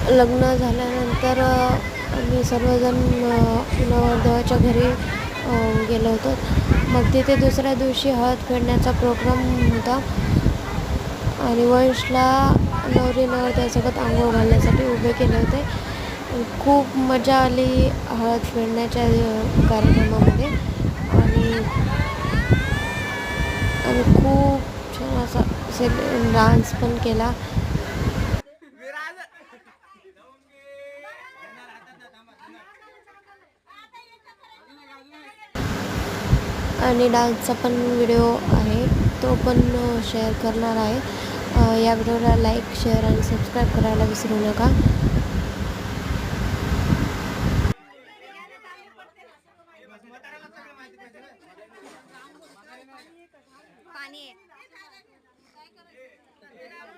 लग्न झाल्यानंतर आम्ही सर्वजण नवरदेवाच्या घरी गेलो होतो. मग तिथे दुसऱ्या दिवशी हळद फेडण्याचा प्रोग्राम होता आणि वंशला नवरी नवरदेवासोबत अंघोळ घालण्यासाठी उभे केले होते. खूप मजा आली हळद फेडण्याच्या कार्यक्रमामध्ये आणि आणि खूप छान असा डान्स पण केला आणि डान्सचा पण व्हिडिओ आहे, तो पण शेअर करणार आहे. या व्हिडिओला लाईक, शेअर आणि सबस्क्राईब करायला विसरू नका.